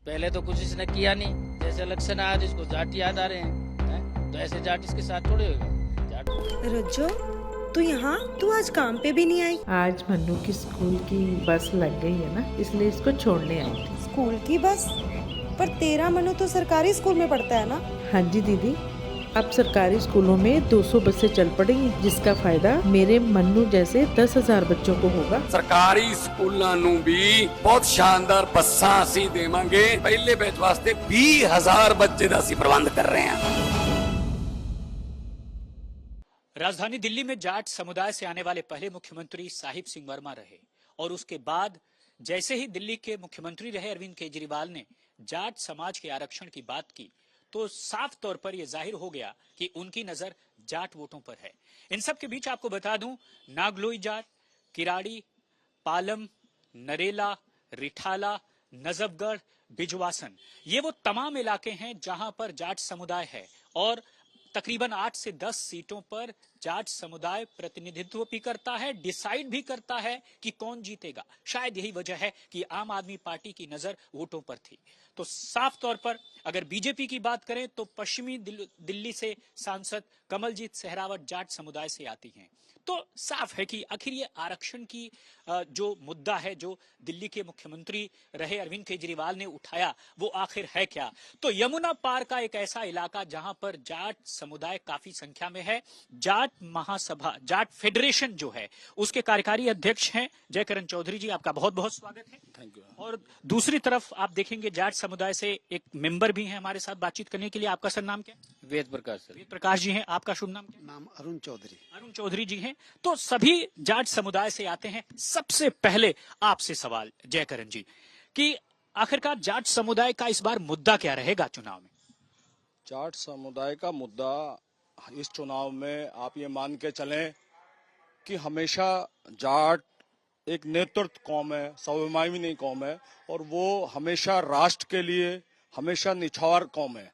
पहले तो कुछ इसने किया नहीं, जैसे इलेक्शन आया जिसको जाट याद आ रहे हैं? तो ऐसे जाट इसके साथ थोड़े होगा जाट। रज्जो, तू यहाँ? तू आज काम पे भी नहीं आई? आज मन्नू की स्कूल की बस लग गई है ना, इसलिए इसको छोड़ने आई थी। स्कूल की बस? पर तेरा मनु तो सरकारी स्कूल में पढ़ता है ना? हाँ जी दीदी, अब सरकारी स्कूलों में 200 बसें चल पड़ेंगी, जिसका फायदा मेरे मन्नू जैसे 10,000 बच्चों को होगा। सरकारी स्कूलों ਨੂੰ भी बहुत शानदार बसां ਅਸੀਂ ਦੇਵਾਂਗੇ। ਪਹਿਲੇ ਬੈਚ ਵਾਸਤੇ 20,000 ਬੱਚੇ ਦਾ ਅਸੀਂ ਪ੍ਰਬੰਧ कर रहे हैं। राजधानी दिल्ली में जाट समुदाय से आने वाले पहले मुख्यमंत्री साहिब सिंह वर्मा रहे और उसके बाद जैसे ही दिल्ली के मुख्यमंत्री रहे अरविंद केजरीवाल ने जाट समाज के आरक्षण की बात की तो साफ तौर पर यह जाहिर हो गया कि उनकी नजर जाट वोटों पर है। इन सब के बीच आपको बता दूं, नागलोई जाट, किराड़ी, पालम, नरेला, रिठाला, नजफगढ़, बिजवासन, ये वो तमाम इलाके हैं जहां पर जाट समुदाय है और तकरीबन 8 से 10 सीटों पर जाट समुदाय प्रतिनिधित्व भी करता है, डिसाइड भी करता है कि कौन जीतेगा। शायद यही वजह है कि आम आदमी पार्टी की नजर वोटों पर थी। तो साफ तौर पर अगर बीजेपी की बात करें तो पश्चिमी दिल्ली से सांसद कमलजीत सहरावत जाट समुदाय से आती हैं। तो साफ है कि आखिर ये आरक्षण की जो मुद्दा है जो दिल्ली के मुख्यमंत्री रहे अरविंद केजरीवाल ने उठाया वो आखिर है क्या। तो यमुना पार का एक ऐसा इलाका जहां पर जाट समुदाय काफी संख्या में है। जाट महासभा, जाट फेडरेशन जो है उसके कार्यकारी अध्यक्ष हैं जयकरण चौधरी जी, आपका बहुत बहुत स्वागत है। Thank you. और दूसरी तरफ आप देखेंगे जाट समुदाय से एक मेंबर भी हैं हमारे साथ बातचीत करने के लिए। आपका सर नाम क्या है? वेद प्रकाश सर। वेद प्रकाश जी हैं। आपका शुभ नाम क्या है? नाम अरुण चौधरी। अरुण चौधरी जी हैं। तो सभी जाट समुदाय से आते हैं। सबसे पहले आपसे सवाल जयकरण जी कि आखिरकार जाट समुदाय का इस बार मुद्दा क्या रहेगा चुनाव में? जाट समुदाय का मुद्दा इस चुनाव में आप ये मान के चलें कि हमेशा जाट एक नेतृत्व कौम है, स्वाभिमानी कौम है और वो हमेशा राष्ट्र के लिए हमेशा निछावर कौम है।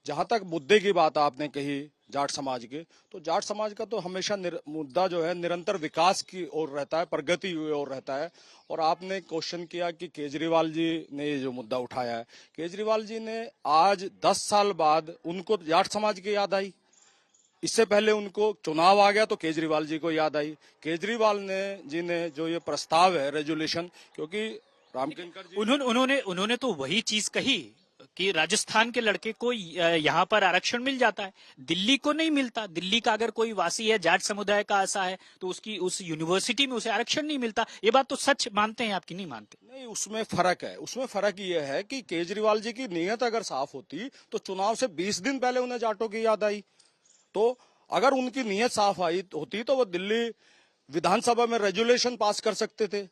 जहां तक मुद्दे की बात आपने कही जाट समाज के, तो जाट समाज का तो हमेशा मुद्दा जो है निरंतर विकास की ओर रहता है, प्रगति की ओर रहता है। और आपने क्वेश्चन किया कि केजरीवाल जी ने ये जो मुद्दा उठाया है, केजरीवाल जी ने आज 10 साल बाद उनको जाट समाज की याद आई। इससे पहले उनको चुनाव आ गया तो केजरीवाल जी को याद आई। केजरीवाल जी ने जो ये प्रस्ताव है रेजोल्यूशन, क्योंकि रामकिंकर जी उन्होंने तो वही चीज कही कि राजस्थान के लड़के को यहाँ पर आरक्षण मिल जाता है, दिल्ली को नहीं मिलता। दिल्ली का अगर कोई वासी है जाट समुदाय का ऐसा है तो उसकी उस यूनिवर्सिटी में उसे आरक्षण नहीं मिलता। ये बात तो सच मानते हैं आपकी नहीं मानते? नहीं, उसमें फर्क है। उसमें फर्क ये है कि केजरीवाल जी की नीयत अगर साफ होती तो चुनाव से 20 दिन पहले उन्हें जाटों की याद आई। तो अगर उनकी नीयत साफ आई होती तो वो दिल्ली विधानसभा में रेजोल्यूशन पास कर सकते थे।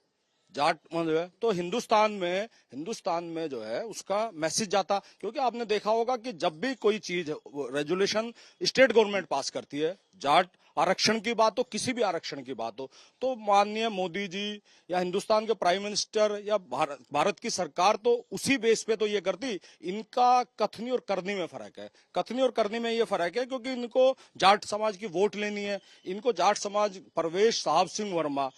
जाट जो है तो हिंदुस्तान में जो है उसका मैसेज जाता। क्योंकि आपने देखा होगा कि जब भी कोई चीज रेजोल्यूशन स्टेट गवर्नमेंट पास करती है, जाट आरक्षण की बात हो, किसी भी आरक्षण की बात हो, तो माननीय मोदी जी या हिंदुस्तान के प्राइम मिनिस्टर या भारत की सरकार तो उसी बेस पे तो ये करती। इनका कथनी और करनी में फर्क है। कथनी और करनी में ये फर्क है क्योंकि इनको जाट समाज की वोट लेनी है। इनको जाट समाज परवेश साहब सिंह वर्मा,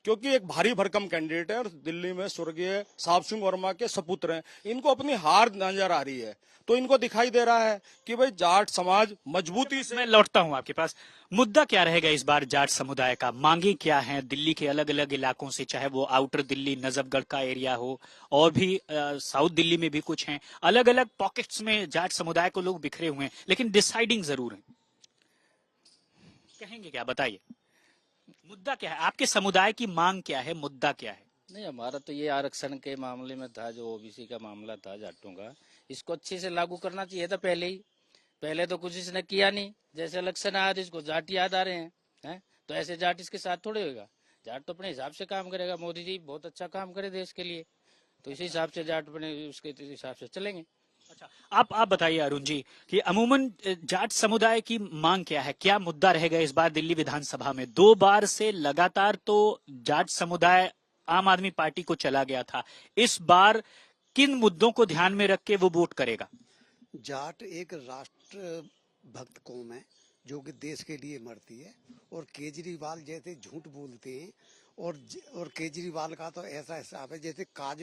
क्योंकि एक भारी भरकम कैंडिडेट है और दिल्ली में स्वर्गीय साहब सिंह वर्मा के सपुत्र हैं, इनको अपनी हार नजर आ रही है। तो इनको दिखाई दे रहा है कि भाई जाट समाज मजबूती से। मैं लौटता हूं आपके पास। मुद्दा क्या रहेगा इस बार जाट समुदाय का? मांगे क्या हैं दिल्ली के अलग अलग इलाकों से, चाहे वो आउटर दिल्ली नजफगढ़ का एरिया हो और भी साउथ दिल्ली में भी कुछ हैं। अलग अलग पॉकेट्स में जाट समुदाय को लोग बिखरे हुए हैं, लेकिन डिसाइडिंग जरूर है। कहेंगे क्या, बताइए मुद्दा क्या है? आपके समुदाय की मांग क्या है, मुद्दा क्या है? नहीं, हमारा तो ये आरक्षण के मामले में था, जो ओबीसी का मामला था जाटों का, इसको अच्छे से लागू करना चाहिए था पहले तो कुछ इसने किया नहीं, जैसे इलेक्शन आया जिसको जाट याद आ रहे हैं? तो ऐसे जाट इसके साथ थोड़े होगा। जाट तो अपने हिसाब से काम करेगा। मोदी जी बहुत अच्छा काम करे देश के लिए, तो इसी हिसाब से जाट अपने उसके हिसाब से चलेंगे। अच्छा, आप बताइए अरुण जी कि अमूमन जाट समुदाय की मांग क्या है, क्या मुद्दा रहेगा इस बार दिल्ली विधानसभा में? 2 बार से लगातार तो जाट समुदाय आम आदमी पार्टी को चला गया था। इस बार किन मुद्दों को ध्यान में रख के वो वोट करेगा? जाट एक राष्ट्र भक्त कौम है जो कि देश के लिए मरती है, और केजरीवाल जैसे झूठ बोलते हैं और केजरीवाल का तो ऐसा हिसाब है जैसे खाज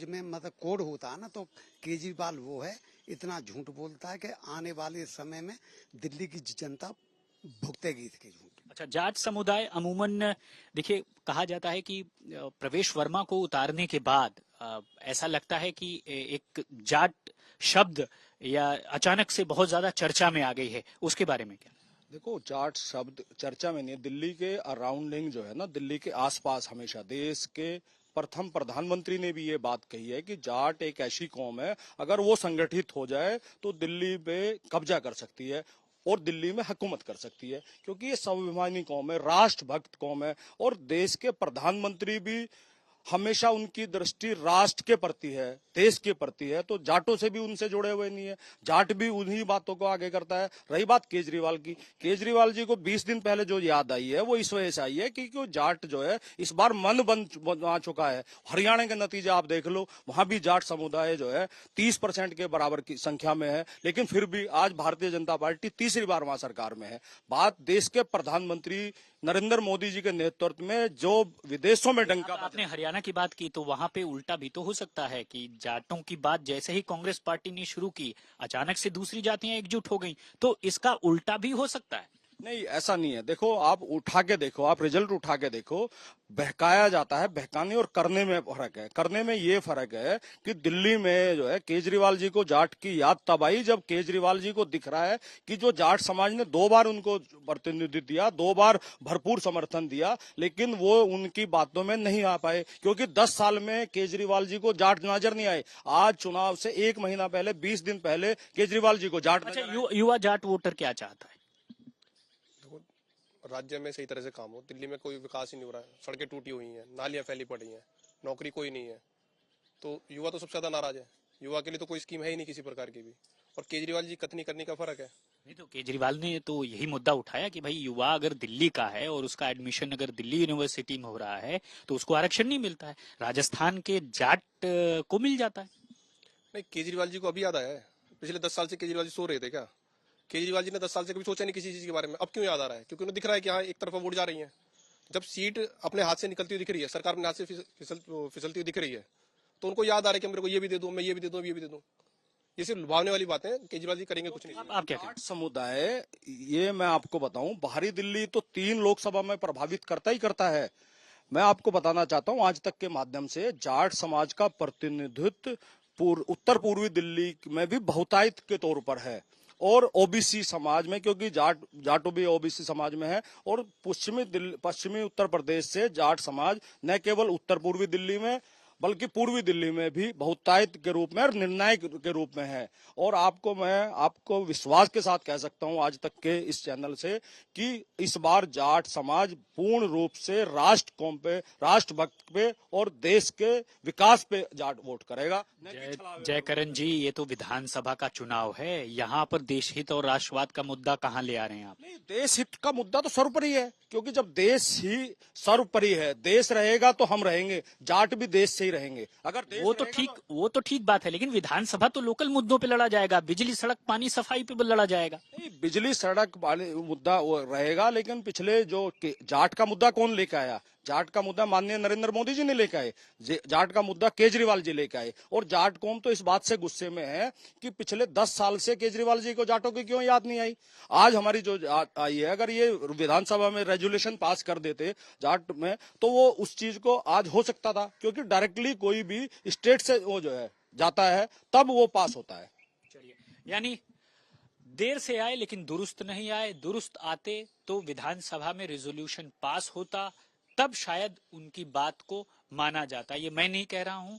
में मतलब कोड होता है ना, तो केजरीवाल वो है, इतना झूठ बोलता है कि आने वाले समय में दिल्ली की जनता भुगतेगी इसके झूठ। अच्छा, जाट समुदाय अमूमन देखिए कहा जाता है कि प्रवेश वर्मा को उतारने के बाद ऐसा लगता है कि एक जाट शब्द या अचानक से बहुत ज्यादा चर्चा में आ गई है, उसके बारे में क्या? देखो, जाट शब्द चर्चा में नहीं है। दिल्ली के अराउंडिंग जो है ना, दिल्ली के आसपास हमेशा देश के प्रथम प्रधानमंत्री ने भी ये बात कही है कि जाट एक ऐसी कौम है, अगर वो संगठित हो जाए तो दिल्ली पे कब्जा कर सकती है और दिल्ली में हुकूमत कर सकती है, क्योंकि ये स्वाभिमानी कौम है, राष्ट्रभक्त कौम है। और देश के प्रधानमंत्री भी हमेशा उनकी दृष्टि राष्ट्र के प्रति है, देश के प्रति है, तो जाटों से भी उनसे जुड़े हुए नहीं है। जाट भी उन्हीं बातों को आगे करता है। रही बात केजरीवाल की, केजरीवाल जी को 20 दिन पहले जो याद आई है वो इस वजह से आई है कि जाट जो है इस बार मन बना चुका है। हरियाणा के नतीजे आप देख लो, वहां भी जाट समुदाय जो है 30% के बराबर की संख्या में है, लेकिन फिर भी आज भारतीय जनता पार्टी तीसरी बार वहां सरकार में है। बात देश के प्रधानमंत्री नरेंद्र मोदी जी के नेतृत्व में जो विदेशों में डंका, आपने हरियाणा की बात की तो वहां पे उल्टा भी तो हो सकता है कि जाटों की बात जैसे ही कांग्रेस पार्टी ने शुरू की, अचानक से दूसरी जातियां एकजुट हो गईं, तो इसका उल्टा भी हो सकता है। नहीं, ऐसा नहीं है। देखो, आप उठा के देखो, आप रिजल्ट उठा के देखो, बहकाया जाता है, बहकाने और करने में फर्क है। करने में ये फर्क है कि दिल्ली में जो है केजरीवाल जी को जाट की याद तब आई जब केजरीवाल जी को दिख रहा है कि जो जाट समाज ने 2 बार उनको प्रतिनिधित्व दिया, 2 बार भरपूर समर्थन दिया, लेकिन वो उनकी बातों में नहीं आ पाए, क्योंकि 10 साल में केजरीवाल जी को जाट नजर नहीं आए। आज चुनाव से 1 महीना पहले, 20 दिन पहले केजरीवाल जी को जाट अच्छा, युवा जाट वोटर क्या चाहता है? राज्य में सही तरह से काम हो। दिल्ली में कोई विकास ही नहीं हो रहा है, सड़कें टूटी हुई हैं, नालियां फैली पड़ी हैं, नौकरी कोई नहीं है, तो युवा तो सबसे ज्यादा नाराज है। युवा के लिए तो कोई स्कीम है ही नहीं किसी प्रकार की भी, और केजरीवाल जी कथनी करने का फर्क है। नहीं तो केजरीवाल ने तो यही मुद्दा उठाया कि भाई युवा अगर दिल्ली का है और उसका एडमिशन अगर दिल्ली यूनिवर्सिटी में हो रहा है तो उसको आरक्षण नहीं मिलता है, राजस्थान के जाट को मिल जाता है। नहीं, केजरीवाल जी को अभी याद आया है? पिछले 10 साल से केजरीवाल जी सो रहे थे क्या? केजरीवाल जी ने 10 साल से कभी सोचा नहीं किसी चीज के बारे में, अब क्यों याद आ रहा है? क्योंकि उन्हें दिख रहा है कि हाँ एक तरफा वोट जा रही है। जब सीट अपने हाथ से निकलती हुई दिख रही है, सरकार अपने हाथ से फिसलती हुई दिख रही है, तो उनको याद आ रहा है कि मेरे को ये भी दे दूं, मैं ये भी दे दूं, ये भी दे दूं। ये सिर्फ लुभावने वाली बातें, केजरीवाल जी करेंगे कुछ नहीं। आप क्या जाट समुदाय, ये मैं आपको बताऊं, बाहरी दिल्ली तो 3 लोकसभा में प्रभावित करता ही करता है। मैं आपको बताना चाहता हूं, आज तक के माध्यम से जाट समाज का प्रतिनिधित्व उत्तर पूर्वी दिल्ली में भी बहुतायत के तौर पर है, और ओबीसी समाज में, क्योंकि जाटो भी ओबीसी समाज में है, और पश्चिमी उत्तर प्रदेश से जाट समाज न केवल उत्तर पूर्वी दिल्ली में बल्कि पूर्वी दिल्ली में भी बहुतायत के रूप में और निर्णायक के रूप में है। और मैं आपको विश्वास के साथ कह सकता हूं आज तक के इस चैनल से कि इस बार जाट समाज पूर्ण रूप से राष्ट्र कौम पे, राष्ट्रभक्त पे और देश के विकास पे जाट वोट करेगा। जयकरण जी, ये तो विधानसभा का चुनाव है, यहाँ पर देश हित और राष्ट्रवाद का मुद्दा कहाँ ले आ रहे हैं आप? नहीं, देश हित का मुद्दा तो सर्वोपरि है, क्योंकि जब देश ही सर्वोपरि है, देश रहेगा तो हम रहेंगे, जाट भी देश से ही रहेंगे। अगर वो तो ठीक बात है, लेकिन विधानसभा तो लोकल मुद्दों पे लड़ा जाएगा, बिजली सड़क पानी सफाई पे लड़ा जाएगा। नहीं, बिजली सड़क वाले मुद्दा रहेगा, लेकिन पिछले जो जाट का मुद्दा कौन लेके आया? जाट का मुद्दा माननीय नरेंद्र मोदी जी ने लेके आए, जाट का मुद्दा केजरीवाल जी लेके आए। और जाट कौम तो इस बात से गुस्से में है कि पिछले 10 साल से केजरीवाल जी को जाटों की क्यों याद नहीं आई। आज हमारी जो आई है, अगर ये विधानसभा में रेजोल्यूशन पास कर देते जाट में, तो वो उस चीज को आज हो सकता था, क्योंकि डायरेक्टली कोई भी स्टेट से वो जो है जाता है तब वो पास होता है। चलिए, यानी देर से आए लेकिन दुरुस्त नहीं आए, दुरुस्त आते तो विधानसभा में रेजोल्यूशन पास होता, तब शायद उनकी बात को माना जाता। ये मैं नहीं कह रहा हूं,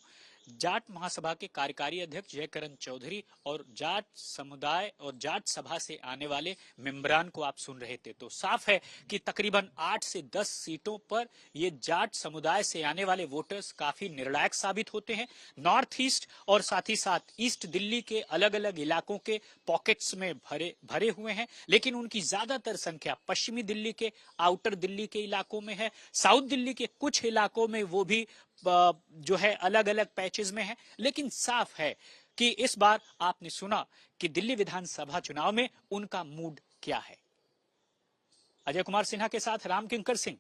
जाट महासभा के कार्यकारी अध्यक्ष जयकरण चौधरी और जाट समुदाय और जाट सभा से आने वाले मेंबरान को आप सुन रहे थे। तो साफ है कि तकरीबन 8 से 10 सीटों पर ये जाट समुदाय से आने वाले वोटर्स काफी निर्णायक साबित होते हैं। नॉर्थ ईस्ट और साथ ही साथ ईस्ट दिल्ली के अलग अलग इलाकों के पॉकेट्स में भरे हुए हैं, लेकिन उनकी ज्यादातर संख्या पश्चिमी दिल्ली के, आउटर दिल्ली के इलाकों में है। साउथ दिल्ली के कुछ इलाकों में वो भी जो है अलग अलग पैचेस में है। लेकिन साफ है कि इस बार आपने सुना कि दिल्ली विधानसभा चुनाव में उनका मूड क्या है। अजय कुमार सिन्हा के साथ राम किंकर सिंह,